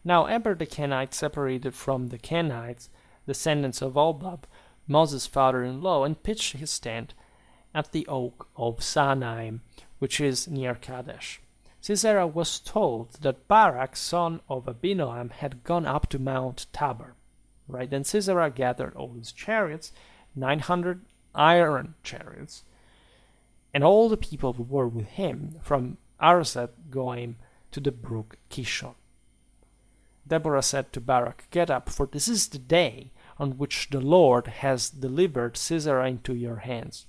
Now Eber the Kenite separated from the Canaanites, descendants of Obab, Moses' father-in-law, and pitched his tent at the oak of Saanaim, which is near Kadesh. Sisera was told that Barak, son of Abinoam, had gone up to Mount Tabor. Right, then Sisera gathered all his chariots, 900 iron chariots, and all the people who were with him, from Arzat Goim to the brook Kishon. Deborah said to Barak, "Get up, for this is the day on which the Lord has delivered Sisera into your hands.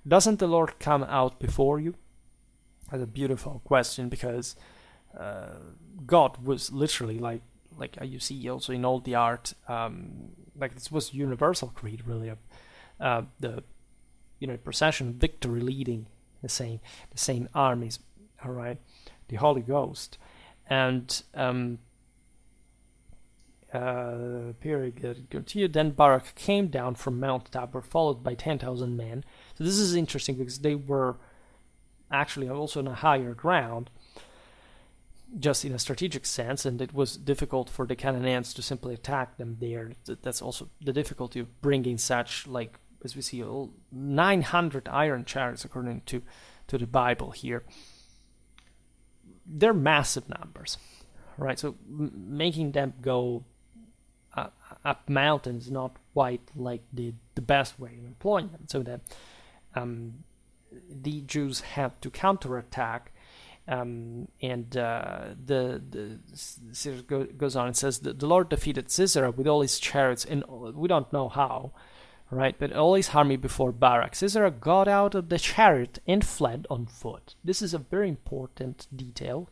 Doesn't the Lord come out before you?" That's a beautiful question, because God was literally like you see also in all the art, like this was universal creed, really, the procession, victory leading the same armies, all right, the Holy Ghost, and period continued. Then Barak came down from Mount Tabor, followed by 10,000 men. So this is interesting because they were actually also on a higher ground, just in a strategic sense, and it was difficult for the Canaanites to simply attack them there. That's also the difficulty of bringing such, like, as we see, 900 iron chariots according to the Bible here. They're massive numbers, right? So making them go up mountains is not quite like the best way of employing them. So that the Jews had to counterattack. Sisera goes on and says that the Lord defeated Sisera with all his chariots, and we don't know how, right? But all his army before Barak. Sisera got out of the chariot and fled on foot. This is a very important detail.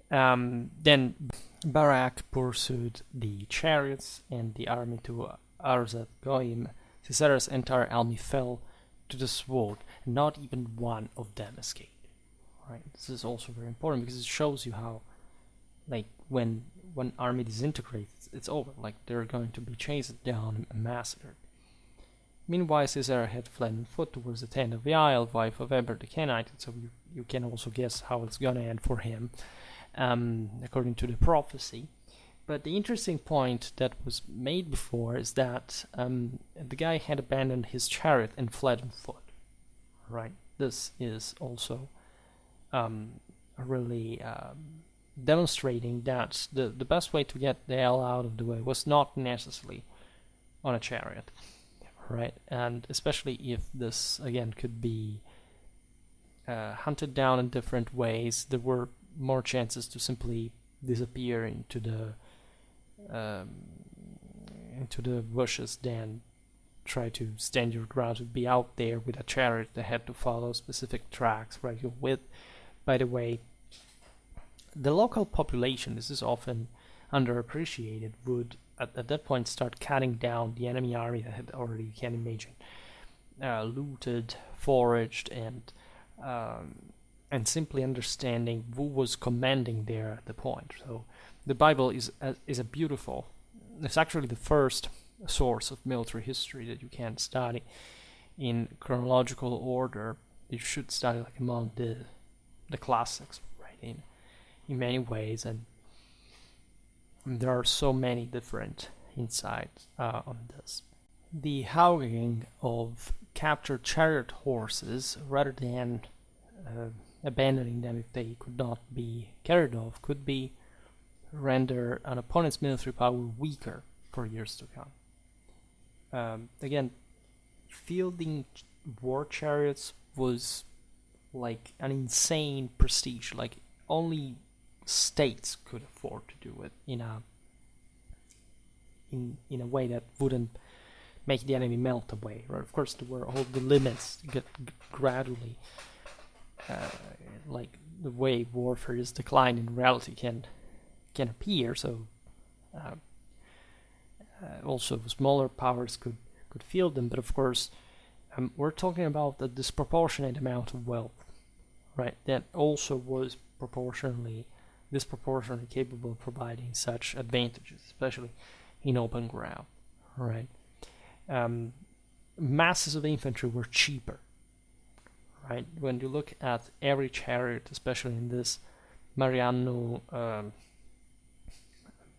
Then Barak pursued the chariots and the army to Arzat Goim. Sisera's entire army fell to the sword, and not even one of them escaped. Right. This is also very important because it shows you how, like, when army disintegrates, it's over. Like, they're going to be chased down and massacred. Meanwhile, Sisera had fled on foot towards the tent of Jael, wife of Eber the Kenite. So you can also guess how it's gonna end for him, according to the prophecy. But the interesting point that was made before is that the guy had abandoned his chariot and fled on foot. Right. This is also really demonstrating that the best way to get the hell out of the way was not necessarily on a chariot, right? And especially if this, again, could be hunted down in different ways, there were more chances to simply disappear into the bushes than try to stand your ground, to be out there with a chariot that had to follow specific tracks, right? With, by the way, the local population, this is often underappreciated, would at that point start cutting down the enemy army that had already, you can imagine, looted, foraged, and simply understanding who was commanding there at the point. So the Bible is a beautiful, it's actually the first source of military history that you can study in chronological order. You should study like among the classics, right? In many ways, and there are so many different insights on this. The hogging of captured chariot horses, rather than abandoning them if they could not be carried off, could be render an opponent's military power weaker for years to come. Again, fielding war chariots was like an insane prestige. Like only states could afford to do it in a way that wouldn't make the enemy melt away. Right? Of course, there were all the limits get gradually, like the way warfare is declined in reality can appear. So also smaller powers could field them, but of course we're talking about a disproportionate amount of wealth, right? That also was disproportionately capable of providing such advantages, especially in open ground, right? Masses of infantry were cheaper, right? When you look at every chariot, especially in this Mariano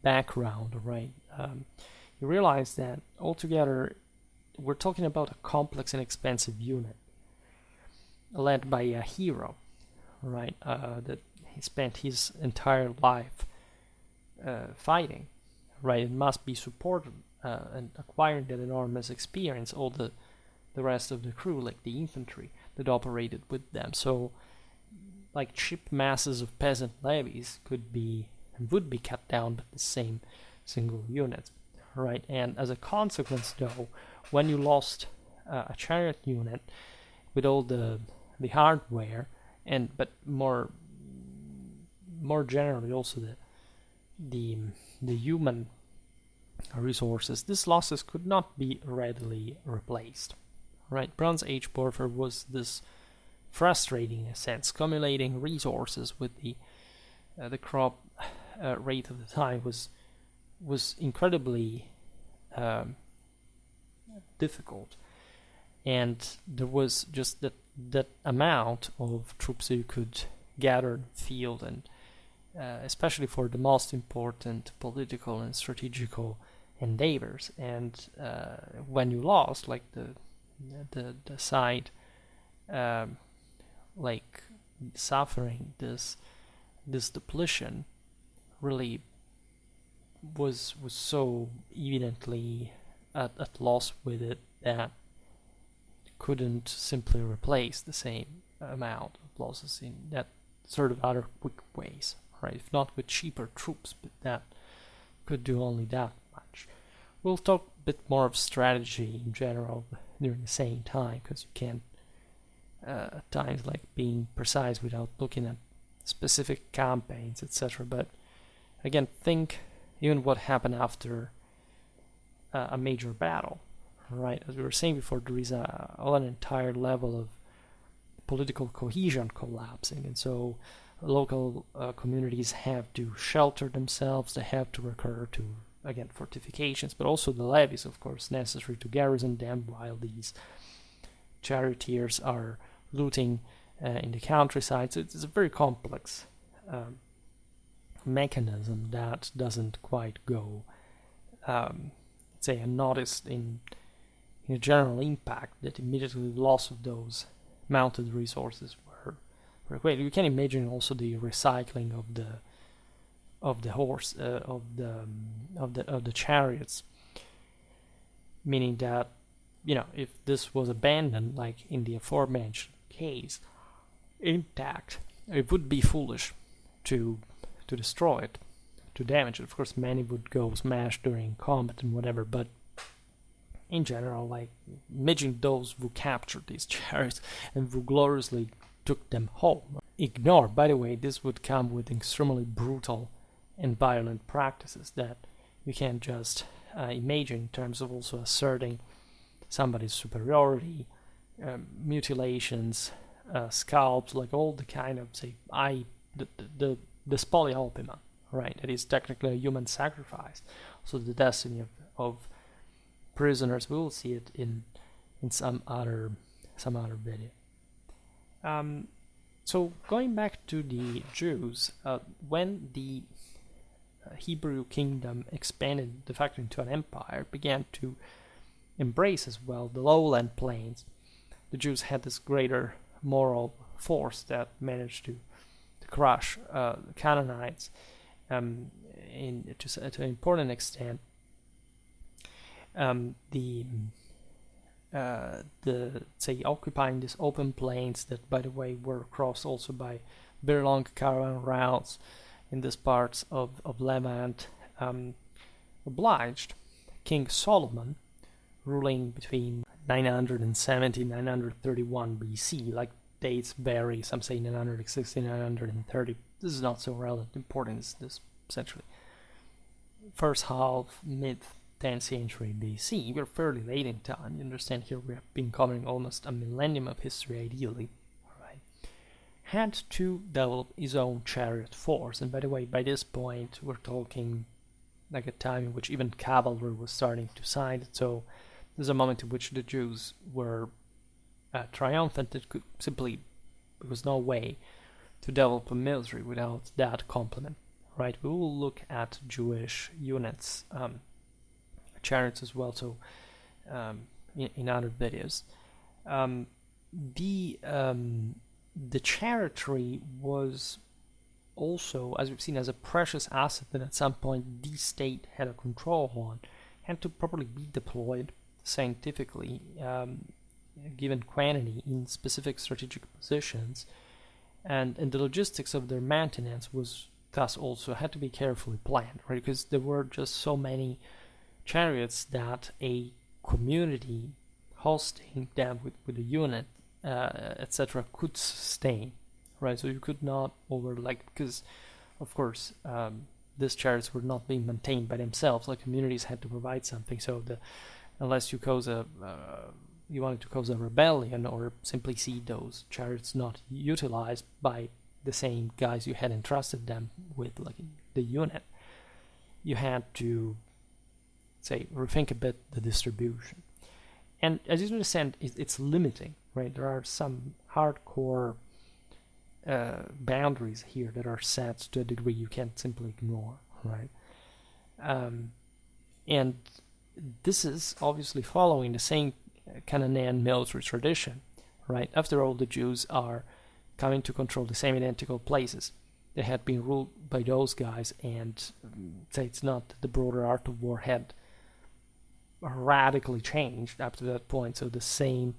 background, right? You realize that altogether we're talking about a complex and expensive unit led by a hero, right? That he spent his entire life fighting, right? It must be supported and acquiring that enormous experience, all the rest of the crew, like the infantry that operated with them. So, like cheap masses of peasant levies could be and would be cut down by the same single unit, right? And as a consequence, though, when you lost a chariot unit with all the hardware, but more generally also the human resources, these losses could not be readily replaced, right? Bronze Age warfare was this frustrating in a sense. Accumulating resources with the crop rate of the time was incredibly difficult, and there was just that amount of troops you could gather in the field, and especially for the most important political and strategical endeavors. And when you lost, like the side like suffering this depletion really was so evidently at loss with it that couldn't simply replace the same amount of losses in that sort of other quick ways, right? If not with cheaper troops, but that could do only that much. We'll talk a bit more of strategy in general during the same time, because you can't at times like being precise without looking at specific campaigns, etc. But again, think even what happened after a major battle, right? As we were saying before, there is an entire level of political cohesion collapsing, and so local communities have to shelter themselves. They have to recur to, again, fortifications, but also the levies, of course, necessary to garrison them, while these charioteers are looting in the countryside. So it's a very complex mechanism that doesn't quite go, say, unnoticed in a general impact that immediately the loss of those mounted resources were great. You can imagine also the recycling of the horse of the chariots, meaning that, you know, if this was abandoned, like in the aforementioned case, intact, it would be foolish to destroy it, to damage it. Of course, many would go smashed during combat and whatever, but in general, like, imagine those who captured these chariots and who gloriously took them home. Ignore, by the way, this would come with extremely brutal and violent practices that you can't just imagine in terms of also asserting somebody's superiority, mutilations, scalps, like all the kind of, say, the spolia opima, right? It is technically a human sacrifice. So the destiny of prisoners, we will see it in some other video. So going back to the Jews, when the Hebrew kingdom expanded de facto into an empire, began to embrace as well the lowland plains, the Jews had this greater moral force that managed to crush the Canaanites to an important extent, the say occupying these open plains that, by the way, were crossed also by very long caravan routes in these parts of Levant, obliged King Solomon, ruling between 970 and 931 BC, like dates vary, some say 960, 930, this is not so relevant importance, this essentially first half, mid 10th century BC. We're fairly late in time. You understand, here we have been covering almost a millennium of history ideally. Right. Had to develop his own chariot force, and by the way, by this point we're talking like a time in which even cavalry was starting to side, so there's a moment in which the Jews were triumphant. It could simply, there was no way to develop a military without that complement. Right, we will look at Jewish units, chariots as well, so in other videos. The chariotry was also, as we've seen, as a precious asset that at some point the state had a control on, had to properly be deployed scientifically, given quantity in specific strategic positions, and the logistics of their maintenance was thus also had to be carefully planned, right? Because there were just so many chariots that a community hosting them with a unit, etc., could sustain, right? So you could not because of course these chariots were not being maintained by themselves. Like, communities had to provide something. So unless you you wanted to cause a rebellion or simply see those chariots not utilized by the same guys you had entrusted them with, like the unit, you had to rethink a bit the distribution. And as you understand, it's limiting, right? There are some hardcore boundaries here that are set to a degree you can't simply ignore, right? And this is obviously following the same Cananaean military tradition, right? After all, the Jews are coming to control the same identical places. They had been ruled by those guys, and it's not that the broader art of war had radically changed up to that point, so the same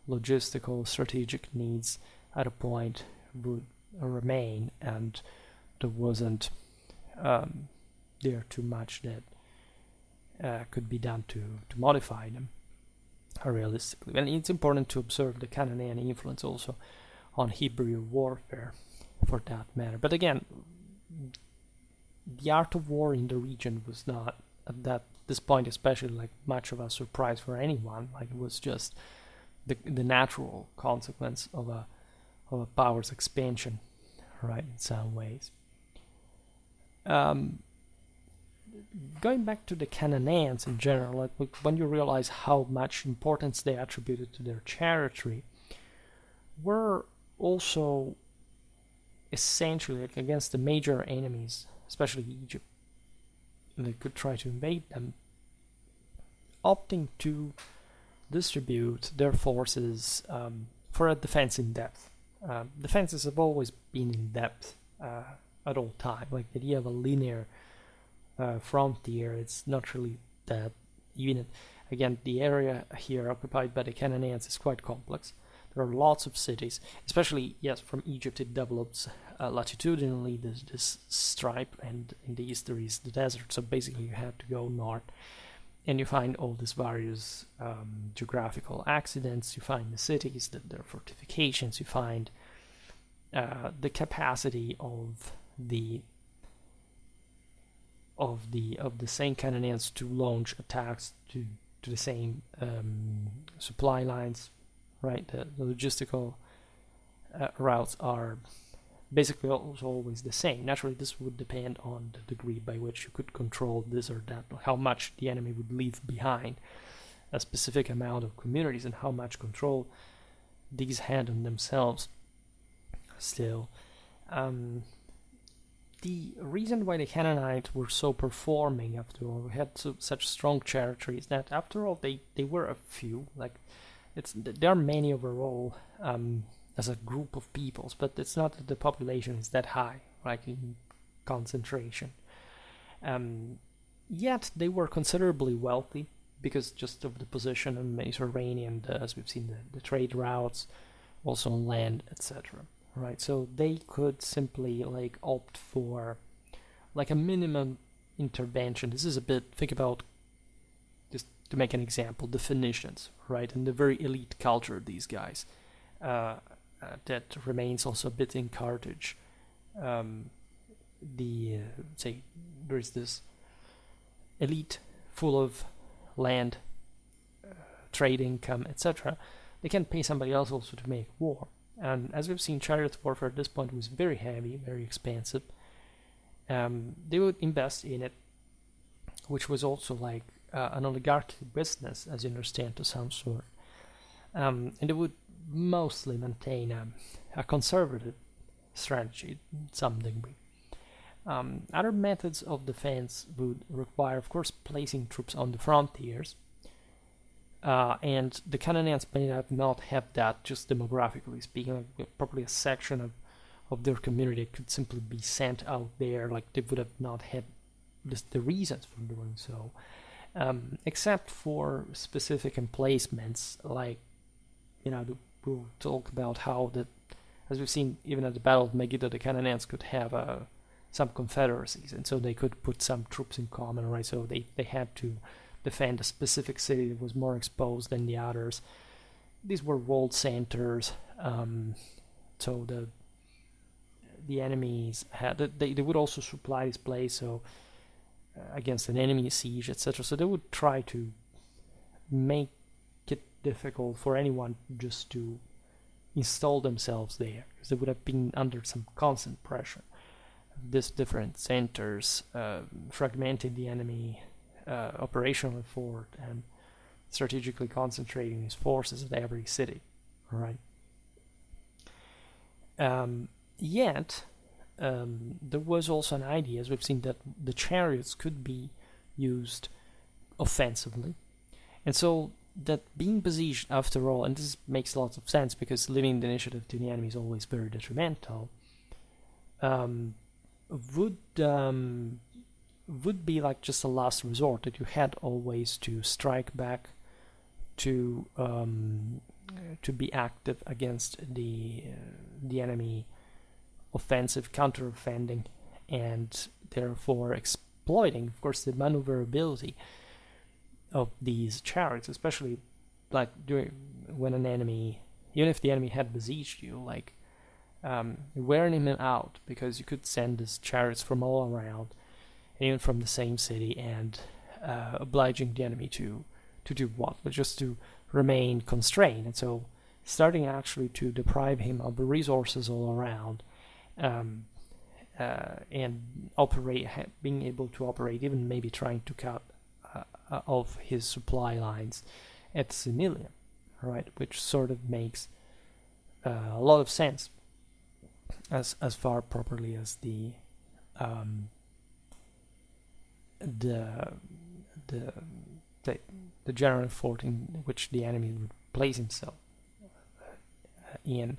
logistical strategic needs at a point would remain, and there wasn't there too much that could be done to modify them realistically. And it's important to observe the Cananaean influence also on Hebrew warfare, for that matter. But again, the art of war in the region was not at this point especially much of a surprise for anyone. Like, it was just the natural consequence of a power's expansion, right, in some ways. Going back to the Canaanites in general, when you realize how much importance they attributed to their chariotry, were also essentially against the major enemies, especially Egypt, they could try to invade them, opting to distribute their forces for a defense in depth. Defenses have always been in depth at all time. Like, the idea of a linear frontier, it's not really that even. Again, the area here occupied by the Canaanites is quite complex. There are lots of cities, especially, yes, from Egypt it develops latitudinally, this stripe, and in the east there is the desert, so basically you have to go north, and you find all these various geographical accidents, you find the cities, their fortifications, you find the capacity of the same Canaanites to launch attacks to the same supply lines, right? The logistical routes are basically also always the same. Naturally, this would depend on the degree by which you could control this or that, how much the enemy would leave behind a specific amount of communities, and how much control these had on themselves still. The reason why the Canaanites were so performing, after all, had such strong chariotry, is that after all they were a few. Like, there are many overall as a group of peoples, but it's not that the population is that high. Like, in concentration. Yet they were considerably wealthy because just of the position in the Mediterranean, as we've seen, the trade routes, also on land, etc. Right, so they could simply like opt for like a minimum intervention. This is a bit, think about, just to make an example, the Phoenicians, right, and the very elite culture of these guys that remains also a bit in Carthage. Say there's this elite full of land, trade income, etc. They can pay somebody else also to make war. And as we've seen, chariot warfare at this point was very heavy, very expensive. They would invest in it, which was also like an oligarchic business, as you understand, to some sort. And they would mostly maintain a conservative strategy in some degree. Other methods of defense would require, of course, placing troops on the frontiers. And the Canaanites may not have that, just demographically speaking. Like, probably a section of their community could simply be sent out there, like they would have not had the reasons for doing so. Except for specific emplacements, like, we'll talk about how as we've seen, even at the Battle of Megiddo, the Canaanites could have some confederacies, and so they could put some troops in common, right? So they had to defend a specific city that was more exposed than the others. These were walled centers, so the enemies they would also supply this place, so against an enemy siege, etc. So they would try to make it difficult for anyone just to install themselves there, because they would have been under some constant pressure. These different centers fragmenting the enemy operational effort and strategically concentrating his forces at every city. All right. Yet there was also an idea, as we've seen, that the chariots could be used offensively, and so that being besieged, after all, and this makes lots of sense because leaving the initiative to the enemy is always very detrimental, would be like just a last resort, that you had always to strike back to be active against the enemy offensive, counter-offending, and therefore exploiting, of course, the maneuverability of these chariots, especially like when an enemy, even if the enemy had besieged you, like wearing him out, because you could send these chariots from all around, even from the same city, and obliging the enemy to do what? But just to remain constrained, and so starting actually to deprive him of the resources all around, and being able to operate, even maybe trying to cut of his supply lines at Semilium, right? Which sort of makes a lot of sense as far properly as the general effort in which the enemy would place himself in,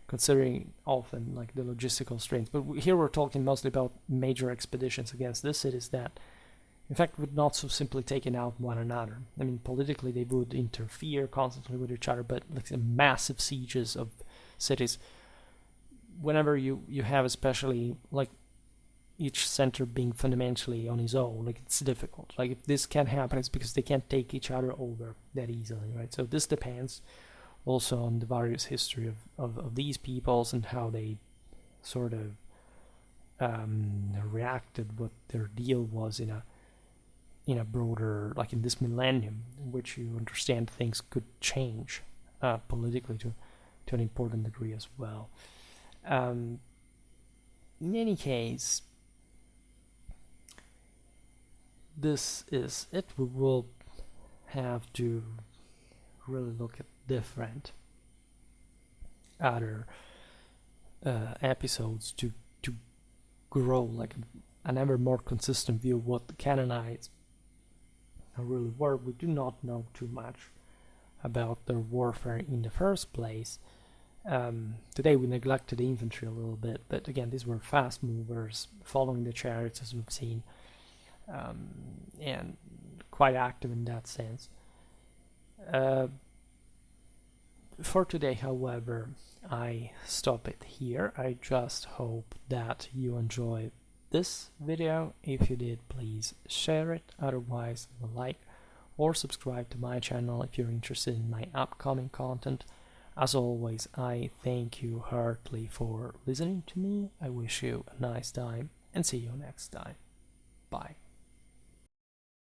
considering often like the logistical strains. But here we're talking mostly about major expeditions against these cities that in fact would not so simply taken out one another. I mean, politically they would interfere constantly with each other, but like the massive sieges of cities, whenever you have, especially like each center being fundamentally on his own, like it's difficult. Like if this can happen, it's because they can't take each other over that easily, right? So this depends also on the various history of these peoples and how they sort of reacted, what their deal was in a broader, like in this millennium, in which you understand things could change politically to an important degree as well. In any case, this is it. We will have to really look at different other episodes to grow like an ever more consistent view of what the Canaanites really were. We do not know too much about their warfare in the first place, Today we neglected the infantry a little bit, but again, these were fast movers, following the chariots as we've seen, and quite active in that sense. For today, however, I stop it here. I just hope that you enjoyed this video. If you did, please share it. Otherwise, like or subscribe to my channel if you're interested in my upcoming content. As always, I thank you heartily for listening to me. I wish you a nice time and see you next time. Bye.